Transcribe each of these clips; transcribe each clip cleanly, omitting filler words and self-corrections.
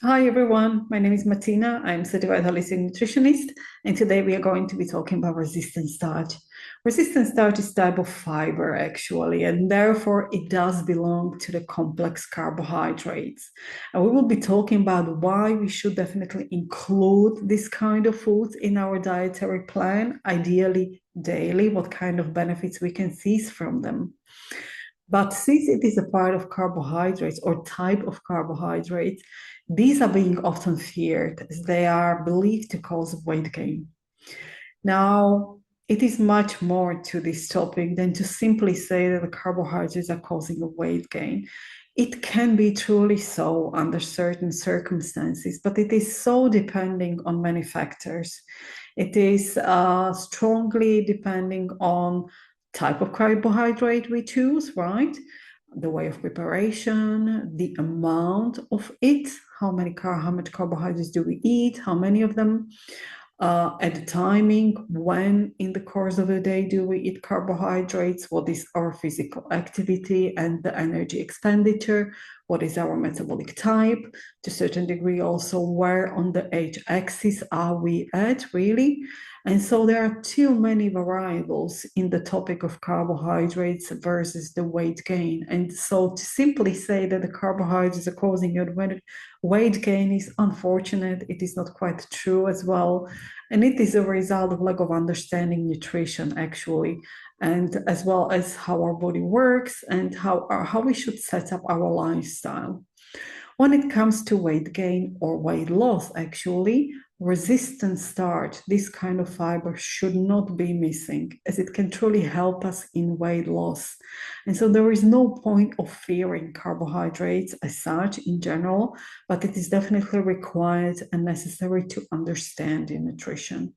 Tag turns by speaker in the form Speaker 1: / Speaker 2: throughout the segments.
Speaker 1: Hi everyone, my name is Martina. I'm certified holistic nutritionist, and today we are going to be talking about resistant starch. Resistant starch is a type of fiber actually, and therefore it does belong to the complex carbohydrates. And we will be talking about why we should definitely include this kind of foods in our dietary plan, ideally daily, what kind of benefits we can seize from them. But since it is a part of carbohydrates or type of carbohydrates, these are being often feared as they are believed to cause weight gain. Now, it is much more to this topic than to simply say that the carbohydrates are causing a weight gain. It can be truly so under certain circumstances, but it is so depending on many factors. It is strongly depending on type of carbohydrate we choose, right? The way of preparation, the amount of it, how much carbohydrates do we eat, how many of them, at the timing, when in the course of the day do we eat carbohydrates, what is our physical activity and the energy expenditure, what is our metabolic type, to a certain degree also where on the age axis are we at really. And so there are too many variables in the topic of carbohydrates versus the weight gain. And so to simply say that the carbohydrates are causing your weight gain is unfortunate. It is not quite true as well. And it is a result of lack of understanding nutrition, actually, and as well as how our body works and how we should set up our lifestyle. When it comes to weight gain or weight loss, actually, resistant starch, this kind of fiber should not be missing as it can truly help us in weight loss. And so there is no point of fearing carbohydrates as such in general, but it is definitely required and necessary to understand in nutrition.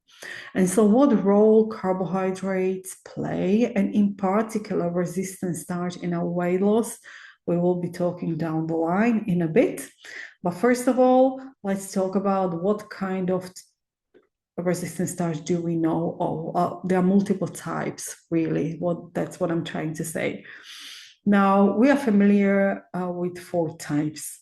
Speaker 1: And so what role carbohydrates play, and in particular resistant starch in our weight loss, we will be talking down the line in a bit. But first of all, let's talk about what kind of resistant starch do we know? There are multiple types, really. That's what I'm trying to say. Now, we are familiar with four types.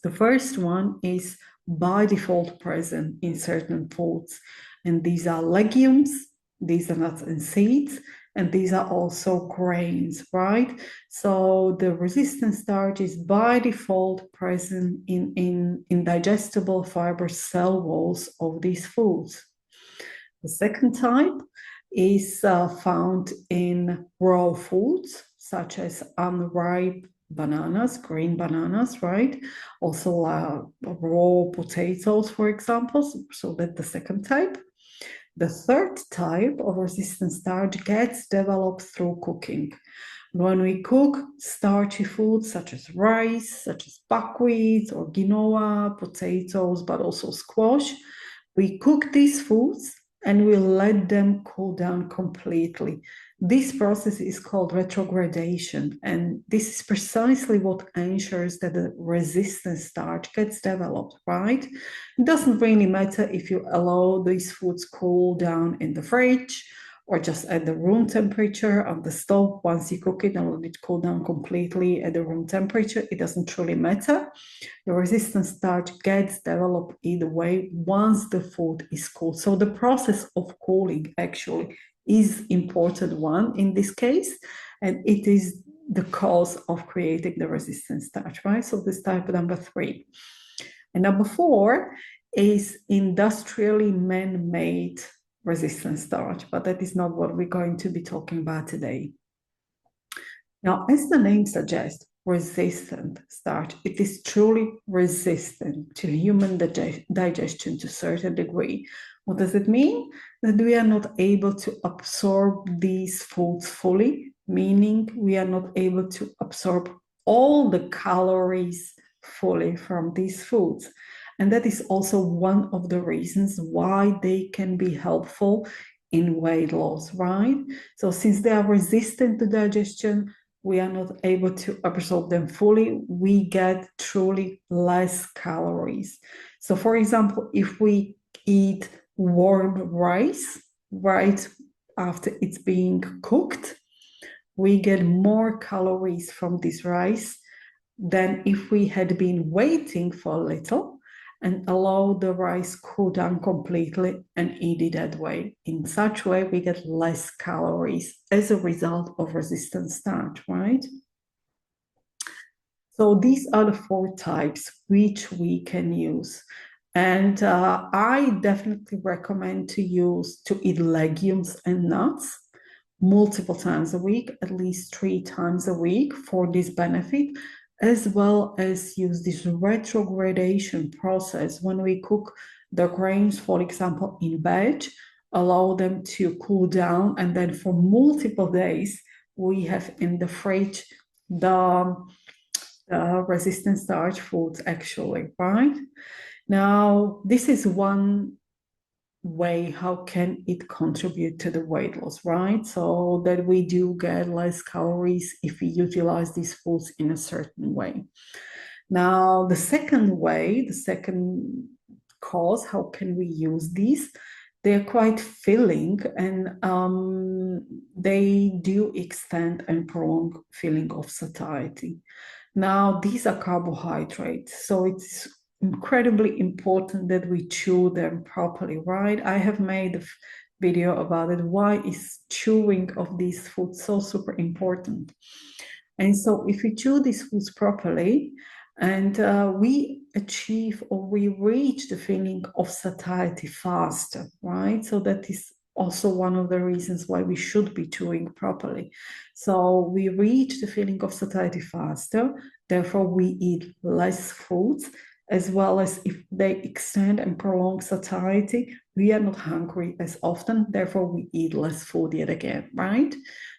Speaker 1: The first one is by default present in certain foods, and these are legumes, these are nuts and seeds, and these are also grains, right? So the resistant starch is by default present in digestible fiber cell walls of these foods. The second type is found in raw foods, such as unripe bananas, green bananas, right? Also raw potatoes, for example. So that's the second type. The third type of resistant starch gets developed through cooking. When we cook starchy foods such as rice, such as buckwheat or quinoa, potatoes, but also squash, we cook these foods and we let them cool down completely. This process is called retrogradation, and this is precisely what ensures that the resistant starch gets developed, right? It doesn't really matter if you allow these foods cool down in the fridge or just at the room temperature on the stove. Once you cook it and let it cool down completely at the room temperature, it doesn't truly matter. The resistant starch gets developed either way once the food is cooled. So the process of cooling actually is important one in this case, and it is the cause of creating the resistant starch, right? So this type number 3. And number 4 is industrially man-made resistant starch, but that is not what we're going to be talking about today. Now, as the name suggests, resistant starch, it is truly resistant to human digestion to a certain degree. What does it mean? That we are not able to absorb these foods fully, meaning we are not able to absorb all the calories fully from these foods. And that is also one of the reasons why they can be helpful in weight loss, right? So since they are resistant to digestion, we are not able to absorb them fully. We get truly less calories. So for example, if we eat warm rice right after it's being cooked, we get more calories from this rice than if we had been waiting for a little and allow the rice cool down completely and eat it that way. In such way, we get less calories as a result of resistant starch, right? So these are the 4 types which we can use. And I definitely recommend to eat legumes and nuts multiple times a week, at least 3 times a week for this benefit, as well as use this retrogradation process when we cook the grains, for example, in veg, allow them to cool down, and then for multiple days, we have in the fridge the resistant starch foods actually, right? Now, this is one way how can it contribute to the weight loss, right? So that we do get less calories if we utilize these foods in a certain way. Now, the second way, the second cause, how can we use these? They're quite filling and they do extend and prolong feeling of satiety. Now, these are carbohydrates, so it's incredibly important that we chew them properly, right? I have made a video about it. Why is chewing of these foods so super important? And so if we chew these foods properly and we achieve or we reach the feeling of satiety faster, right? So that is also one of the reasons why we should be chewing properly. So we reach the feeling of satiety faster, therefore we eat less foods, as well as if they extend and prolong satiety, we are not hungry as often, therefore we eat less food yet again, right?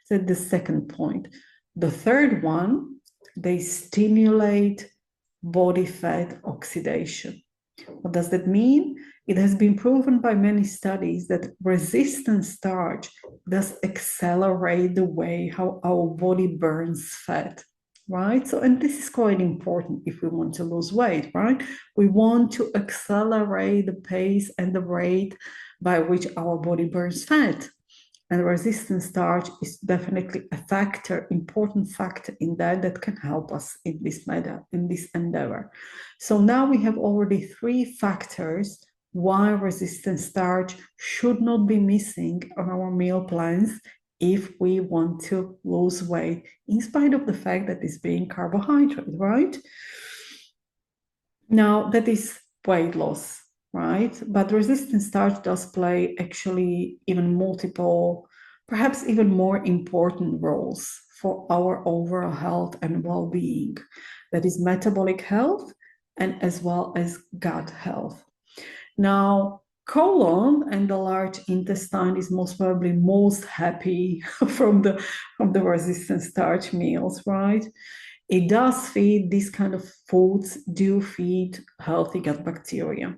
Speaker 1: So the second point. The third one, they stimulate body fat oxidation. What does that mean? It has been proven by many studies that resistant starch does accelerate the way how our body burns fat, right? So, and this is quite important if we want to lose weight, right? We want to accelerate the pace and the rate by which our body burns fat. And resistant starch is definitely a factor, important factor in that can help us in this endeavor. So now we have already 3 factors why resistant starch should not be missing on our meal plans if we want to lose weight, in spite of the fact that it's being carbohydrate, right? Now, that is weight loss, right? But resistant starch does play actually even multiple, perhaps even more important roles for our overall health and well-being. That is metabolic health and as well as gut health. Now, colon and the large intestine is most probably most happy from the resistant starch meals, right? It does feed, these kind of foods do feed healthy gut bacteria.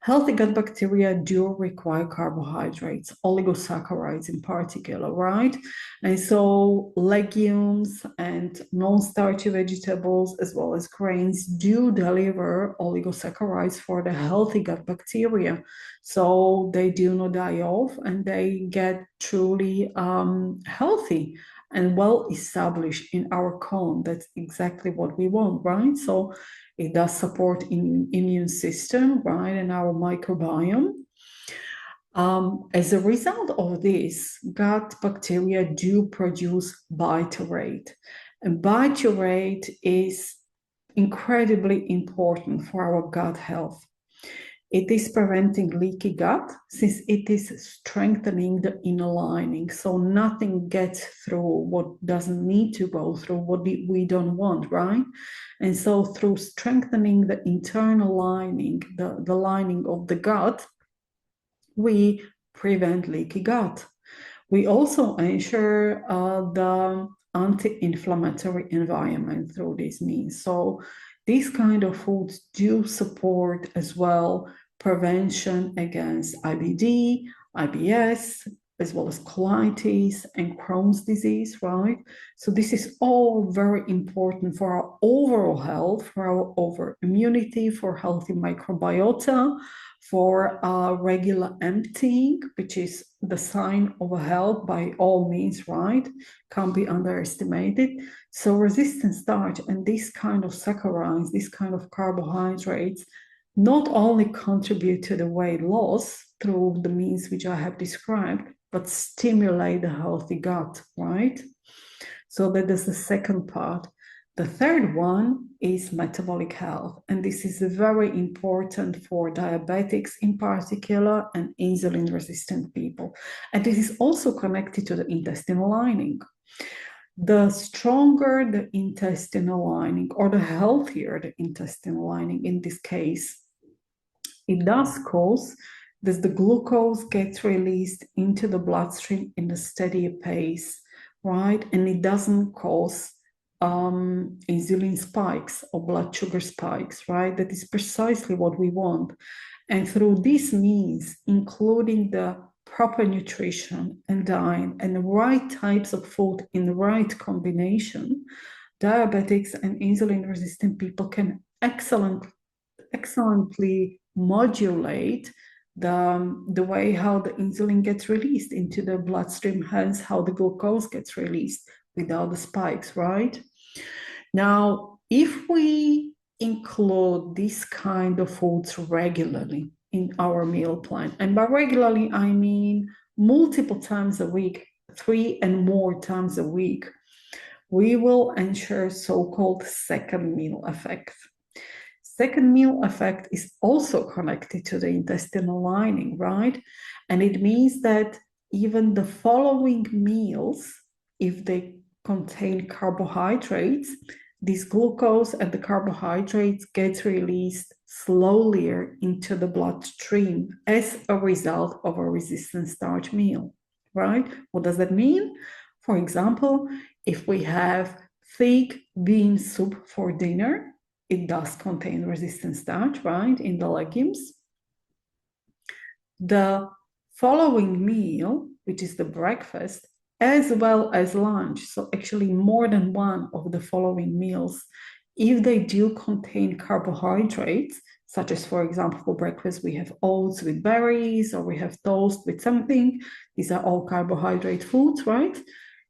Speaker 1: Healthy gut bacteria do require carbohydrates, oligosaccharides in particular, right? And so legumes and non-starchy vegetables, as well as grains, do deliver oligosaccharides for the healthy gut bacteria. So they do not die off and they get truly healthy and well established in our colon. That's exactly what we want, right? So it does support immune system, right, and our microbiome. As a result of this, gut bacteria do produce butyrate. And butyrate is incredibly important for our gut health. It is preventing leaky gut since it is strengthening the inner lining. So nothing gets through what doesn't need to go through, what we don't want, right? And so through strengthening the internal lining, the lining of the gut, we prevent leaky gut. We also ensure the anti-inflammatory environment through this means. So these kind of foods do support as well prevention against IBD, IBS, as well as colitis and Crohn's disease, right? So this is all very important for our overall health, for our overall immunity, for healthy microbiota, for regular emptying, which is the sign of a health by all means, right? Can't be underestimated. So resistant starch and this kind of saccharides, this kind of carbohydrates, not only contribute to the weight loss through the means which I have described, but stimulate the healthy gut, right? So that is the second part. The third one is metabolic health, and this is very important for diabetics in particular and insulin-resistant people. And this is also connected to the intestinal lining. The stronger the intestinal lining, or the healthier the intestinal lining in this case, it does cause that the glucose gets released into the bloodstream in a steadier pace, right? And it doesn't cause insulin spikes or blood sugar spikes, right? That is precisely what we want. And through these means, including the proper nutrition and diet and the right types of food in the right combination, diabetics and insulin-resistant people can excellently modulate the way how the insulin gets released into the bloodstream, hence how the glucose gets released without the spikes, right? Now, if we include this kind of foods regularly in our meal plan, and by regularly, I mean multiple times a week, 3 and more times a week, we will ensure so-called second meal effect. Second meal effect is also connected to the intestinal lining, right? And it means that even the following meals, if they contain carbohydrates, this glucose and the carbohydrates get released slowly into the bloodstream as a result of a resistant starch meal, right? What does that mean? For example, if we have thick bean soup for dinner, it does contain resistant starch, right, in the legumes. The following meal, which is the breakfast, as well as lunch, so actually more than one of the following meals, if they do contain carbohydrates, such as, for example, for breakfast, we have oats with berries, or we have toast with something. These are all carbohydrate foods, right?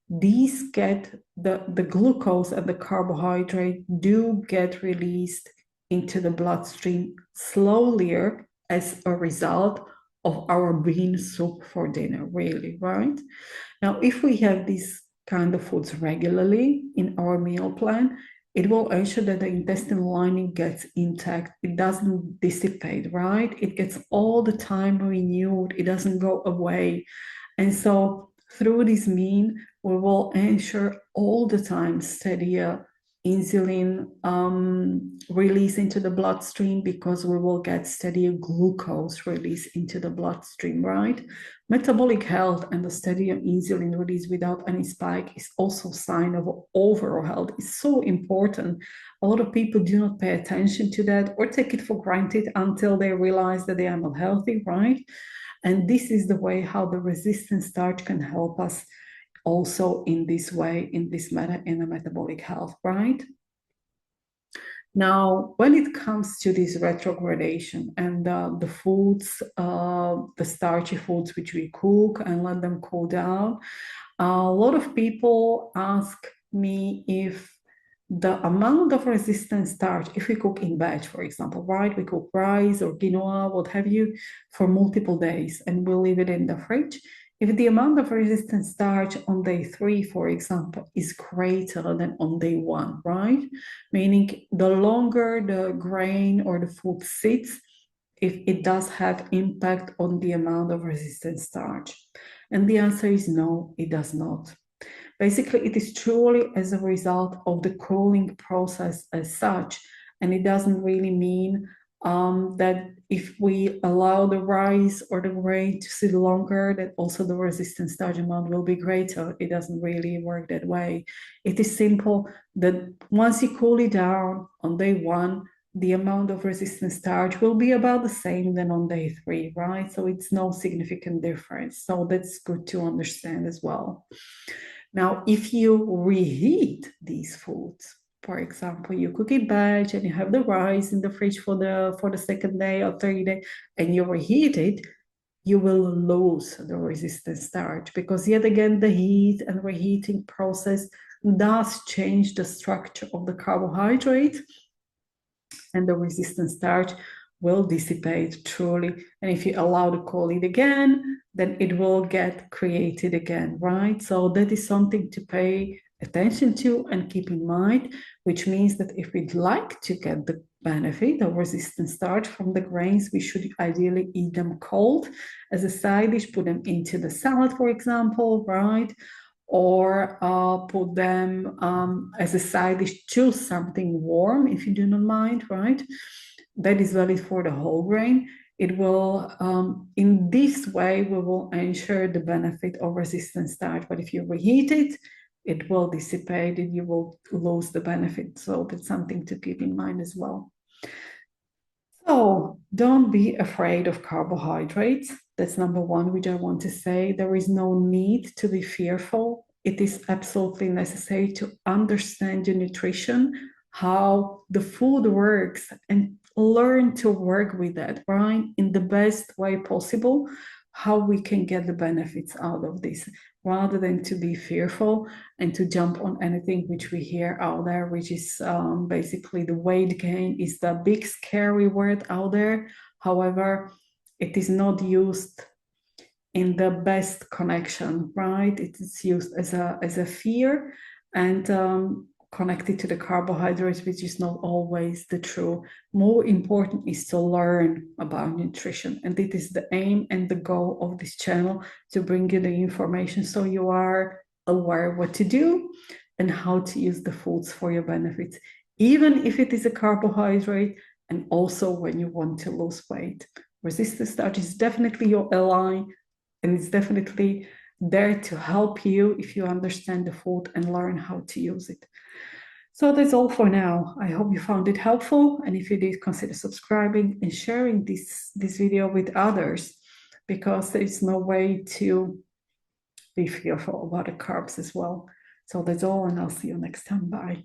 Speaker 1: These get the glucose and the carbohydrate do get released into the bloodstream slowly as a result of our bean soup for dinner, really, right? Now, if we have these kind of foods regularly in our meal plan, it will ensure that the intestinal lining gets intact. It doesn't dissipate, right? It gets all the time renewed. It doesn't go away. And so through this mean, we will ensure all the time steadier insulin release into the bloodstream, because we will get steadier glucose release into the bloodstream, right? Metabolic health and the steadier insulin release without any spike is also a sign of overall health. It's so important. A lot of people do not pay attention to that or take it for granted until they realize that they are not healthy, right? And this is the way how the resistant starch can help us also in this way, in this matter, in the metabolic health, right? Now, when it comes to this retrogradation and the foods, the starchy foods which we cook and let them cool down, a lot of people ask me if the amount of resistant starch, if we cook in batch, for example, right? We cook rice or quinoa, what have you, for multiple days, and we leave it in the fridge. If the amount of resistant starch on day 3, for example, is greater than on day 1, right? Meaning the longer the grain or the food sits, if it does have impact on the amount of resistant starch. And the answer is no, it does not. Basically, it is truly as a result of the cooling process as such, and it doesn't really mean that if we allow the rice or the grain to sit longer, that also the resistant starch amount will be greater. It doesn't really work that way. It is simple that once you cool it down on day 1, the amount of resistant starch will be about the same than on day 3, right? So it's no significant difference. So that's good to understand as well. Now, if you reheat these foods, for example, you cook it batch and you have the rice in the fridge for the second day or third day, and you reheat it, you will lose the resistant starch because yet again the heat and reheating process does change the structure of the carbohydrate, and the resistant starch will dissipate truly. And if you allow the colloid again, then it will get created again, right? So that is something to pay attention to and keep in mind, which means that if we'd like to get the benefit of resistant starch from the grains, we should ideally eat them cold as a side dish, put them into the salad, for example, right? Or put them as a side dish to something warm if you do not mind, right? That is valid for the whole grain. It will, in this way, we will ensure the benefit of resistant starch. But if you reheat it, it will dissipate and you will lose the benefit. So that's something to keep in mind as well. So don't be afraid of carbohydrates. That's number one, which I want to say. There is no need to be fearful. It is absolutely necessary to understand your nutrition, how the food works, and learn to work with that, right? In the best way possible, how we can get the benefits out of this, rather than to be fearful and to jump on anything which we hear out there, which is basically the weight gain is the big scary word out there. However, it is not used in the best connection, right? It is used as a fear and connected to the carbohydrates, which is not always the true. More important is to learn about nutrition. And it is the aim and the goal of this channel, to bring you the information so you are aware what to do and how to use the foods for your benefits, even if it is a carbohydrate, and also when you want to lose weight. Resistant starch is definitely your ally, and it's definitely there to help you if you understand the food and learn how to use it. So that's all for now. I hope you found it helpful. And if you did, consider subscribing and sharing this video with others, because there is no way to be fearful about the carbs as well. So that's all, and I'll see you next time. Bye.